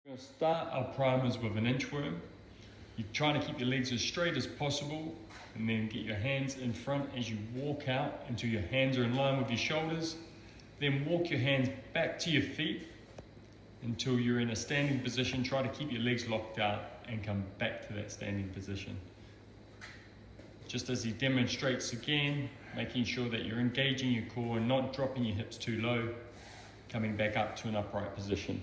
We're going to start our primers with an inchworm. You're trying to keep your legs as straight as possible and then get your hands in front as you walk out until your hands are in line with your shoulders. Then walk your hands back to your feet until you're in a standing position. Try to keep your legs locked out and come back to that standing position. Just as he demonstrates again, making sure that you're engaging your core and not dropping your hips too low, coming back up to an upright position.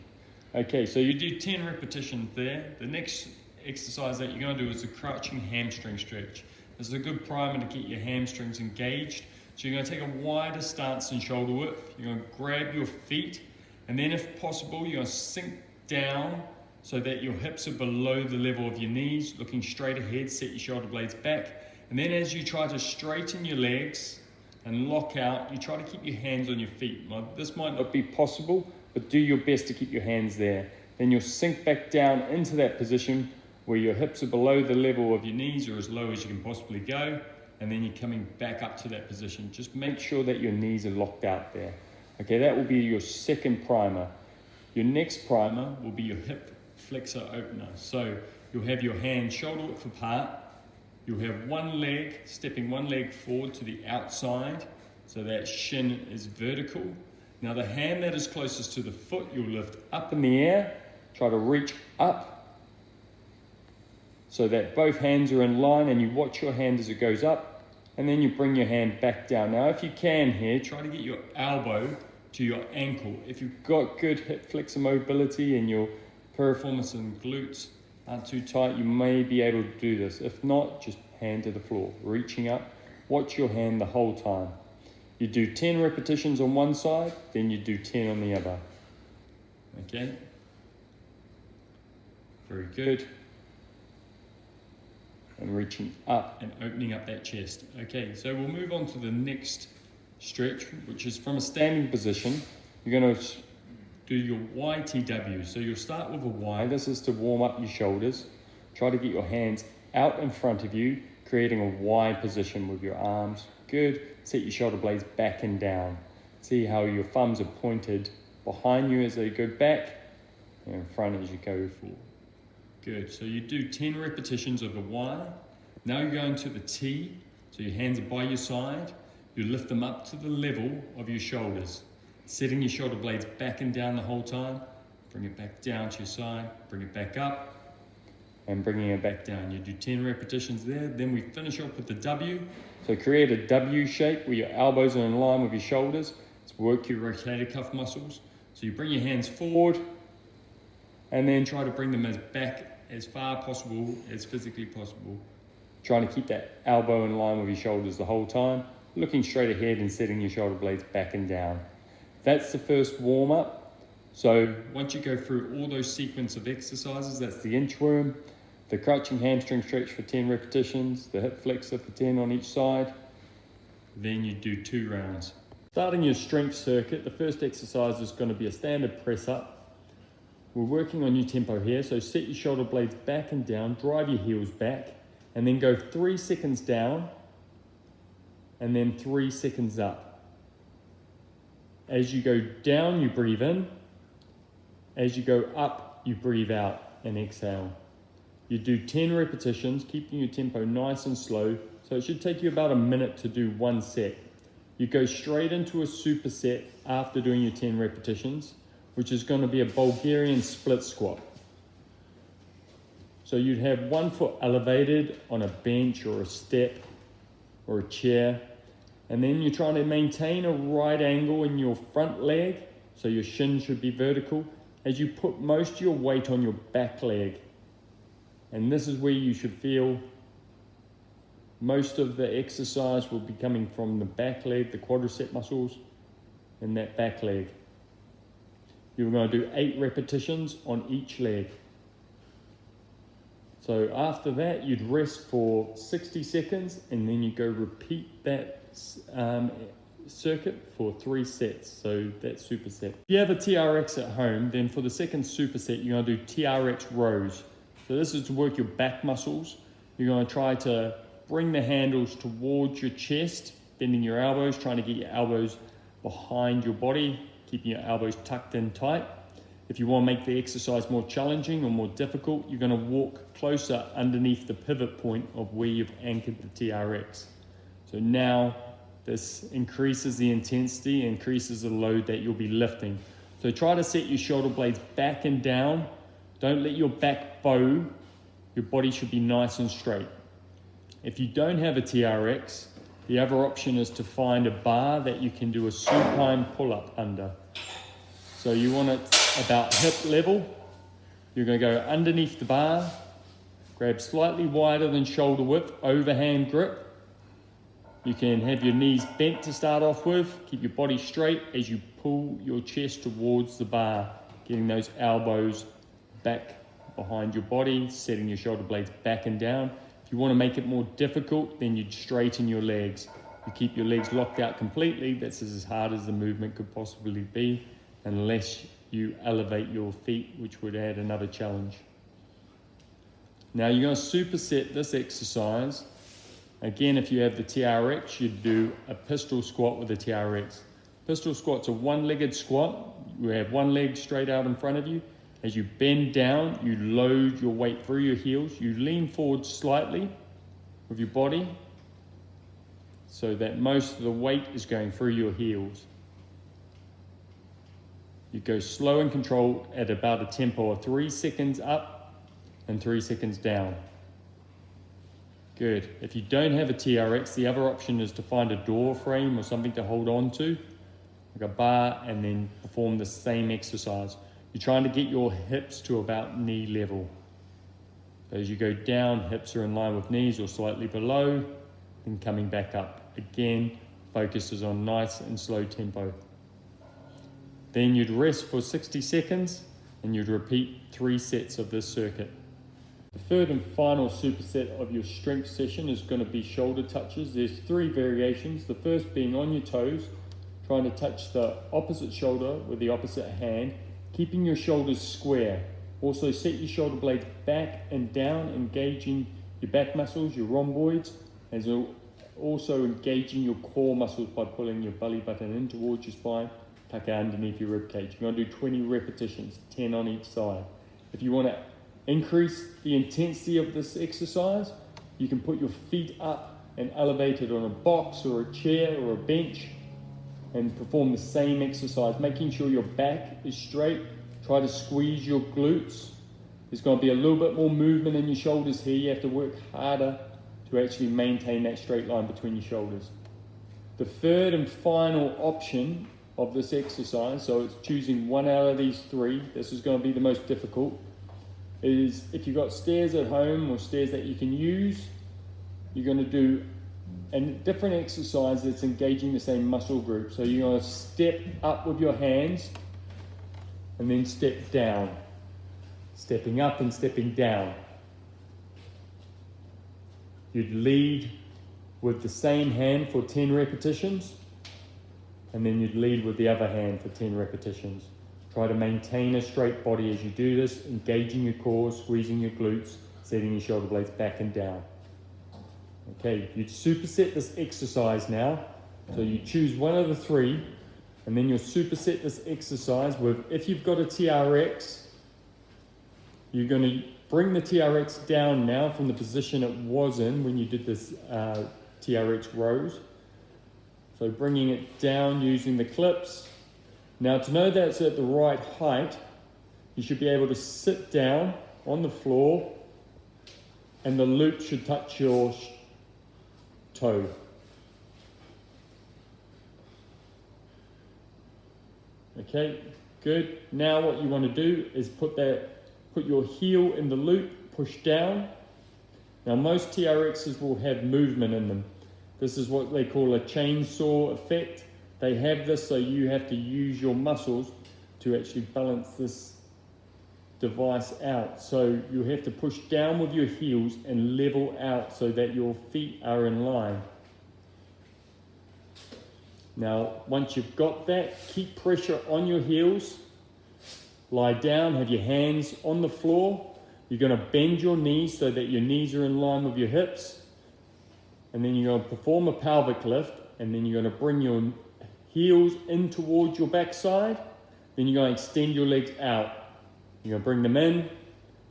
Okay, so you do 10 repetitions there. The next exercise that you're going to do is the crouching hamstring stretch. This is a good primer to get your hamstrings engaged. So you're going to take a wider stance than shoulder width. You're going to grab your feet, and then if possible, you're going to sink down so that your hips are below the level of your knees, looking straight ahead, set your shoulder blades back. And then as you try to straighten your legs and lock out, you try to keep your hands on your feet. Now, this might not be possible, but do your best to keep your hands there. Then you'll sink back down into that position where your hips are below the level of your knees or as low as you can possibly go. And then you're coming back up to that position. Just make sure that your knees are locked out there. Okay, that will be your second primer. Your next primer will be your hip flexor opener. So you'll have your hands shoulder width apart. You'll have one leg, stepping one leg forward to the outside so that shin is vertical. Now the hand that is closest to the foot, you'll lift up in the air, try to reach up so that both hands are in line, and you watch your hand as it goes up, and then you bring your hand back down. Now if you can here, try to get your elbow to your ankle. If you've got good hip flexor mobility and your piriformis and glutes aren't too tight, you may be able to do this. If not, just hand to the floor, reaching up. Watch your hand the whole time. You do 10 repetitions on one side, then you do 10 on the other. Okay? Very good. And reaching up and opening up that chest. Okay, so we'll move on to the next stretch, which is from a standing position. You're going to do your YTW. So you'll start with a Y. This is to warm up your shoulders. Try to get your hands out in front of you, creating a Y position with your arms. Good. Set your shoulder blades back and down. See how your thumbs are pointed behind you as they go back and in front as you go forward. Good. So you do 10 repetitions of the Y. Now you're going to the T. So your hands are by your side. You lift them up to the level of your shoulders. Setting your shoulder blades back and down the whole time. Bring it back down to your side. Bring it back up. And bringing it back down. You do 10 repetitions there. Then we finish off with the W. So create a W shape where your elbows are in line with your shoulders. Let's work your rotator cuff muscles. So you bring your hands forward and then try to bring them as back as far possible, as physically possible. Trying to keep that elbow in line with your shoulders the whole time. Looking straight ahead and setting your shoulder blades back and down. That's the first warm up. So once you go through all those sequence of exercises, that's the inchworm, the crouching hamstring stretch for 10 repetitions, the hip flexor for 10 on each side. Then you do 2 rounds. Starting your strength circuit, the first exercise is going to be a standard press up. We're working on your tempo here, so set your shoulder blades back and down, drive your heels back, and then go 3 seconds down, and then 3 seconds up. As you go down, you breathe in. As you go up, you breathe out and exhale. You do 10 repetitions, keeping your tempo nice and slow, so it should take you about a minute to do 1 set. You go straight into a superset after doing your 10 repetitions, which is going to be a Bulgarian split squat. So you'd have 1 foot elevated on a bench or a step or a chair, and then you're trying to maintain a right angle in your front leg, so your shin should be vertical, as you put most of your weight on your back leg. And this is where you should feel most of the exercise will be coming from the back leg, the quadricep muscles, and that back leg. You're going to do 8 repetitions on each leg. So after that, you'd rest for 60 seconds, and then you go repeat that circuit for 3 sets. So that's superset. If you have a TRX at home, then for the second superset, you're going to do TRX rows. So this is to work your back muscles. You're going to try to bring the handles towards your chest, bending your elbows, trying to get your elbows behind your body, keeping your elbows tucked in tight. If you want to make the exercise more challenging or more difficult, you're going to walk closer underneath the pivot point of where you've anchored the TRX. So now this increases the intensity, increases the load that you'll be lifting. So try to set your shoulder blades back and down. Don't let your back bow. Your body should be nice and straight. If you don't have a TRX, the other option is to find a bar that you can do a supine pull-up under. So you want it about hip level. You're going to go underneath the bar, grab slightly wider than shoulder width, overhand grip. You can have your knees bent to start off with. Keep your body straight as you pull your chest towards the bar, getting those elbows back behind your body, setting your shoulder blades back and down. If you want to make it more difficult, then you'd straighten your legs. You keep your legs locked out completely. That's as hard as the movement could possibly be, unless you elevate your feet, which would add another challenge. Now you're going to superset this exercise. Again, if you have the TRX, you'd do a pistol squat with the TRX. Pistol squat's a one-legged squat. You have one leg straight out in front of you. As you bend down, you load your weight through your heels. You lean forward slightly with your body so that most of the weight is going through your heels. You go slow and controlled at about a tempo of 3 seconds up and 3 seconds down. Good. If you don't have a TRX, the other option is to find a door frame or something to hold on to, like a bar, and then perform the same exercise. You're trying to get your hips to about knee level. So as you go down, hips are in line with knees or slightly below, then coming back up. Again, focus is on nice and slow tempo. Then you'd rest for 60 seconds and you'd repeat 3 sets of this circuit. The third and final superset of your strength session is going to be shoulder touches. There's 3 variations. The first being on your toes, trying to touch the opposite shoulder with the opposite hand, keeping your shoulders square. Also set your shoulder blades back and down, engaging your back muscles, your rhomboids, as also engaging your core muscles by pulling your belly button in towards your spine, tuck it underneath your rib cage. You're going to do 20 repetitions, 10 on each side. If you want to increase the intensity of this exercise, you can put your feet up and elevate it on a box or a chair or a bench and perform the same exercise, making sure your back is straight. Try to squeeze your glutes. There's going to be a little bit more movement in your shoulders here. You have to work harder to actually maintain that straight line between your shoulders. The third and final option of this exercise, so it's choosing one out of these 3, this is going to be the most difficult, is if you've got stairs at home or stairs that you can use, you're going to do a different exercise that's engaging the same muscle group. So you're going to step up with your hands and then step down. Stepping up and stepping down. You'd lead with the same hand for 10 repetitions, and then you'd lead with the other hand for 10 repetitions. Try to maintain a straight body as you do this, engaging your core, squeezing your glutes, setting your shoulder blades back and down. Okay, you'd superset this exercise now. So you choose one of the 3, and then you'll superset this exercise with, if you've got a TRX, you're going to bring the TRX down now from the position it was in when you did this TRX rows. So bringing it down using the clips. Now to know that it's at the right height, you should be able to sit down on the floor and the loop should touch your toe. Okay, good. Now what you want to do is put your heel in the loop, push down. Now most TRXs will have movement in them. This is what they call a chainsaw effect. They have this, so you have to use your muscles to actually balance this device out. So you have to push down with your heels and level out so that your feet are in line. Now, once you've got that, keep pressure on your heels. Lie down, have your hands on the floor. You're going to bend your knees so that your knees are in line with your hips. And then you're going to perform a pelvic lift, and then you're going to bring your heels in towards your backside. Then you're going to extend your legs out. You're gonna bring them in,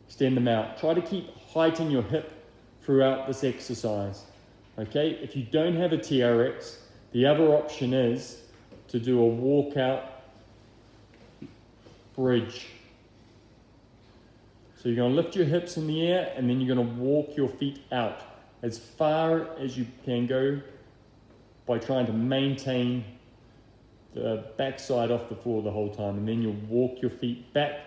extend them out. Try to keep height in your hip throughout this exercise. Okay, if you don't have a TRX, the other option is to do a walkout bridge. So you're going to lift your hips in the air and then you're going to walk your feet out as far as you can go by trying to maintain the backside off the floor the whole time, and then you'll walk your feet back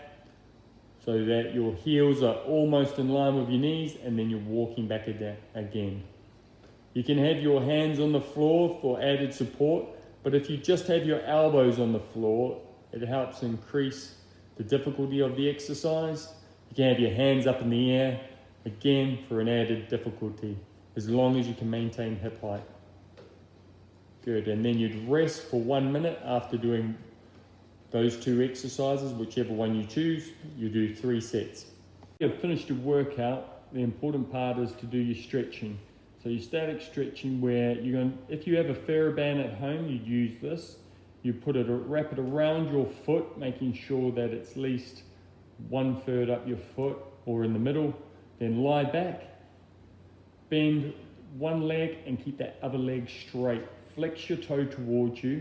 so that your heels are almost in line with your knees, and then you're walking back again. You can have your hands on the floor for added support, but if you just have your elbows on the floor, it helps increase the difficulty of the exercise. You can have your hands up in the air, again for an added difficulty, as long as you can maintain hip height. Good, and then you'd rest for 1 minute after doing those two exercises, whichever one you choose. You do 3 sets. You've finished your workout, the important part is to do your stretching. So your static stretching, where you're going, if you have a TheraBand at home, you'd use this. You wrap it around your foot, making sure that it's at least 1/3 up your foot or in the middle. Then lie back, bend one leg and keep that other leg straight. Flex your toe towards you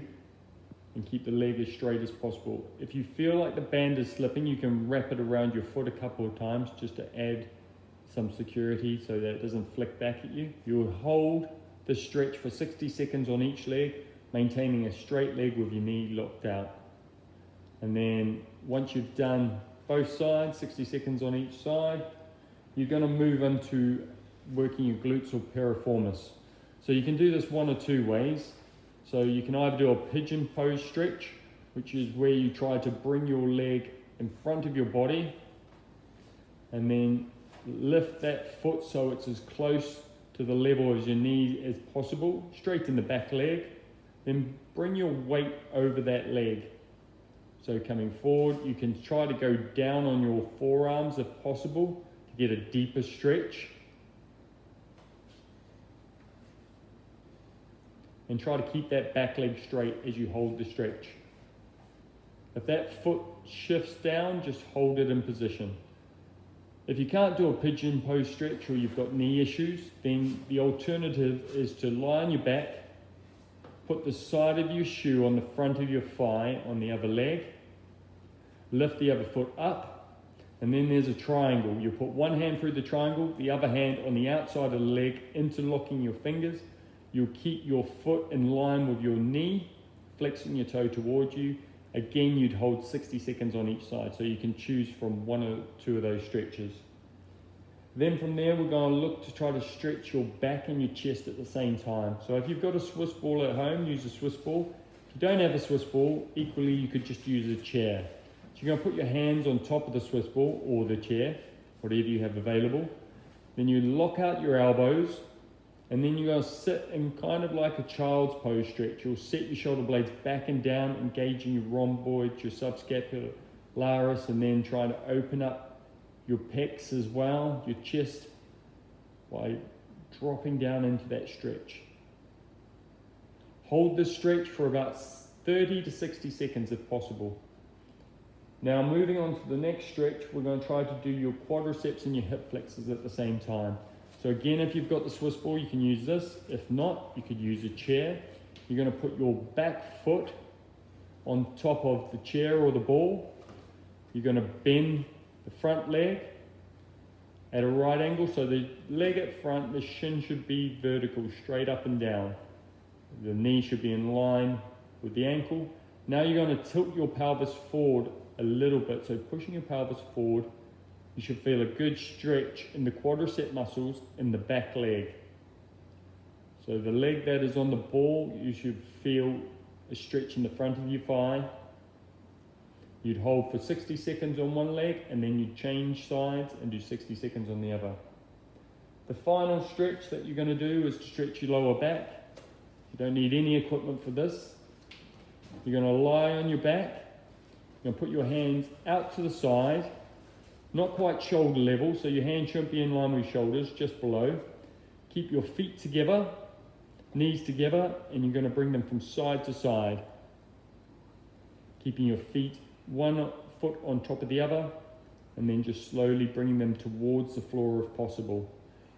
and keep the leg as straight as possible. If you feel like the band is slipping, you can wrap it around your foot a couple of times just to add some security so that it doesn't flick back at you. You'll hold the stretch for 60 seconds on each leg, maintaining a straight leg with your knee locked out. And then once you've done both sides, 60 seconds on each side, you're going to move into working your glutes or piriformis. So you can do this one or two ways. So you can either do a pigeon pose stretch, which is where you try to bring your leg in front of your body and then lift that foot so it's as close to the level of your knee as possible, straighten the back leg, then bring your weight over that leg. So coming forward, you can try to go down on your forearms if possible to get a deeper stretch. And try to keep that back leg straight as you hold the stretch. If that foot shifts down, just hold it in position. If you can't do a pigeon pose stretch or you've got knee issues, then the alternative is to lie on your back, put the side of your shoe on the front of your thigh on the other leg, lift the other foot up, and then there's a triangle. You put one hand through the triangle, the other hand on the outside of the leg, interlocking your fingers. You'll keep your foot in line with your knee, flexing your toe towards you. Again, you'd hold 60 seconds on each side, so you can choose from one or two of those stretches. Then from there, we're going to look to try to stretch your back and your chest at the same time. So if you've got a Swiss ball at home, use a Swiss ball. If you don't have a Swiss ball, equally you could just use a chair. So you're going to put your hands on top of the Swiss ball or the chair, whatever you have available. Then you lock out your elbows, and then you're going to sit in kind of like a child's pose stretch. You'll set your shoulder blades back and down, engaging your rhomboid, your subscapularis, and then trying to open up your pecs as well, your chest, by dropping down into that stretch. Hold this stretch for about 30 to 60 seconds if possible. Now moving on to the next stretch, we're going to try to do your quadriceps and your hip flexors at the same time. So again, if you've got the Swiss ball, you can use this. If not, you could use a chair. You're going to put your back foot on top of the chair or the ball. You're going to bend the front leg at a right angle. So the leg at front, the shin should be vertical, straight up and down. The knee should be in line with the ankle. Now you're going to tilt your pelvis forward a little bit. So pushing your pelvis forward, you should feel a good stretch in the quadricep muscles in the back leg. So the leg that is on the ball, you should feel a stretch in the front of your thigh. You'd hold for 60 seconds on one leg, and then you'd change sides and do 60 seconds on the other. The final stretch that you're going to do is to stretch your lower back. You don't need any equipment for this. You're going to lie on your back. You're going to put your hands out to the side, not quite shoulder level, so your hands shouldn't be in line with your shoulders, just below. Keep your feet together, knees together, and you're going to bring them from side to side. Keeping your feet one foot on top of the other, and then just slowly bringing them towards the floor if possible.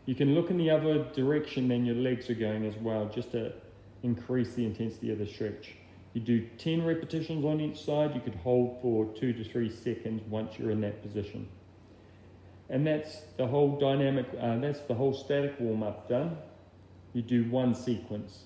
You can look in the other direction than your legs are going as well, just to increase the intensity of the stretch. You do 10 repetitions on each side. You could hold for 2 to 3 seconds once you're in that position. And that's the whole dynamic, that's the whole static warm-up done. You do one sequence.